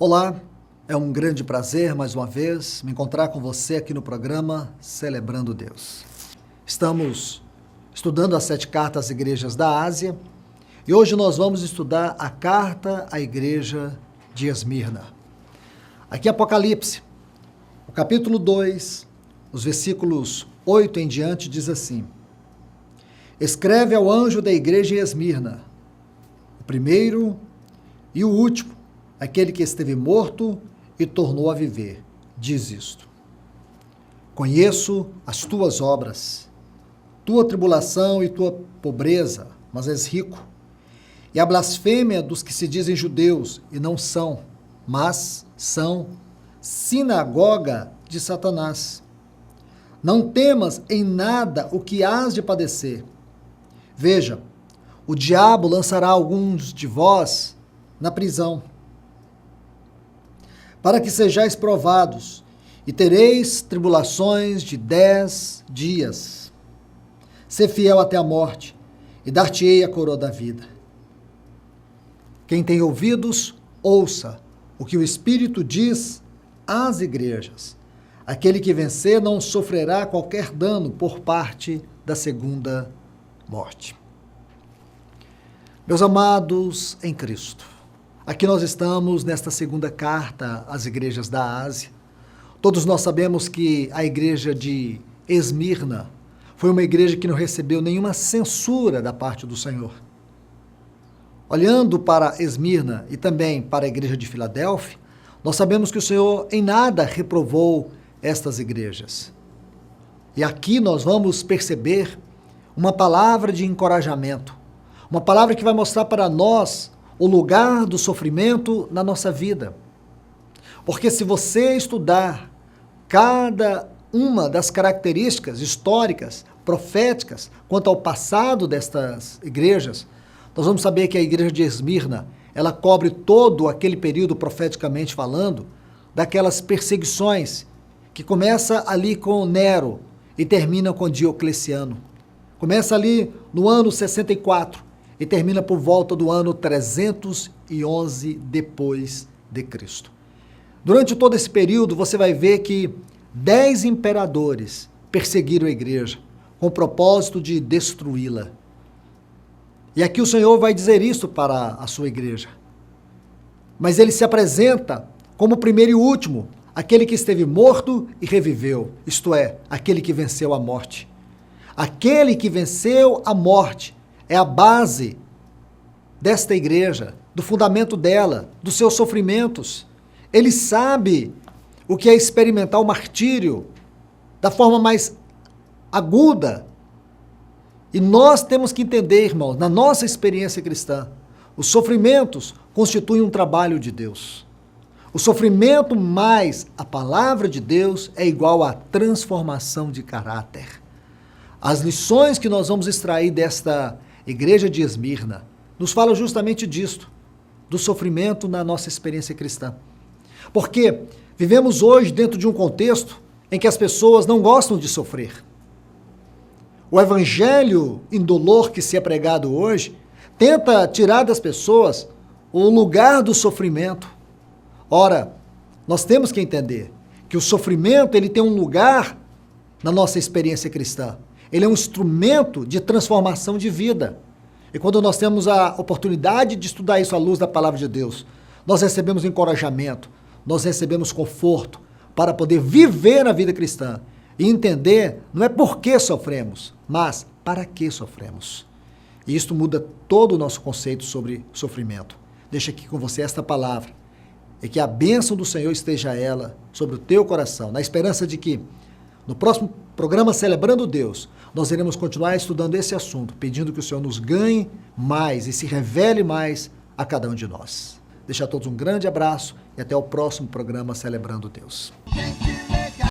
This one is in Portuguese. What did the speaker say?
Olá, é um grande prazer mais uma vez me encontrar com você aqui no programa Celebrando Deus. Estamos estudando as 7 cartas às igrejas da Ásia e hoje nós vamos estudar a carta à igreja de Esmirna. Aqui Apocalipse, o capítulo 2, os versículos 8 em diante diz assim: Escreve ao anjo da igreja em Esmirna, o primeiro e o último, aquele que esteve morto e tornou a viver, diz isto: Conheço as tuas obras, tua tribulação e tua pobreza, mas és rico, e a blasfêmia dos que se dizem judeus e não são, mas são sinagoga de Satanás. Não temas em nada o que hás de padecer. Veja, o diabo lançará alguns de vós na prisão, para que sejais provados, e tereis tribulações de 10 dias. Sê fiel até a morte, e dar-te-ei a coroa da vida. Quem tem ouvidos, ouça o que o Espírito diz às igrejas. Aquele que vencer não sofrerá qualquer dano por parte da segunda morte. Meus amados em Cristo, aqui nós estamos nesta segunda carta às igrejas da Ásia. Todos nós sabemos que a igreja de Esmirna foi uma igreja que não recebeu nenhuma censura da parte do Senhor. Olhando para Esmirna e também para a igreja de Filadélfia, nós sabemos que o Senhor em nada reprovou estas igrejas. E aqui nós vamos perceber uma palavra de encorajamento, uma palavra que vai mostrar para nós o lugar do sofrimento na nossa vida. Porque se você estudar cada uma das características históricas, proféticas, quanto ao passado destas igrejas, nós vamos saber que a igreja de Esmirna, ela cobre todo aquele período, profeticamente falando, daquelas perseguições que começa ali com Nero e termina com Diocleciano. Começa ali no ano 64 e termina por volta do ano 311 depois de Cristo. Durante todo esse período, você vai ver que 10 imperadores perseguiram a igreja com o propósito de destruí-la. E aqui o Senhor vai dizer isso para a sua igreja. Mas ele se apresenta como o primeiro e último, aquele que esteve morto e reviveu, isto é, aquele que venceu a morte. Aquele que venceu a morte é a base desta igreja, do fundamento dela, dos seus sofrimentos. Ele sabe o que é experimentar o martírio da forma mais aguda. E nós temos que entender, irmãos, na nossa experiência cristã, os sofrimentos constituem um trabalho de Deus. O sofrimento mais a palavra de Deus é igual à transformação de caráter. As lições que nós vamos extrair desta igreja de Esmirna nos falam justamente disto, do sofrimento na nossa experiência cristã. Porque vivemos hoje dentro de um contexto em que as pessoas não gostam de sofrer. O evangelho indolor que se é pregado hoje tenta tirar das pessoas o lugar do sofrimento. Ora, nós temos que entender que o sofrimento ele tem um lugar na nossa experiência cristã. Ele é um instrumento de transformação de vida. E quando nós temos a oportunidade de estudar isso à luz da palavra de Deus, nós recebemos encorajamento, nós recebemos conforto para poder viver a vida cristã e entender não é por que sofremos, mas para que sofremos. E isto muda todo o nosso conceito sobre sofrimento. Deixa aqui com você esta palavra, e que a bênção do Senhor esteja ela sobre o teu coração, na esperança de que no próximo programa Celebrando Deus, nós iremos continuar estudando esse assunto, pedindo que o Senhor nos ganhe mais e se revele mais a cada um de nós. Deixa a todos um grande abraço e até o próximo programa Celebrando Deus.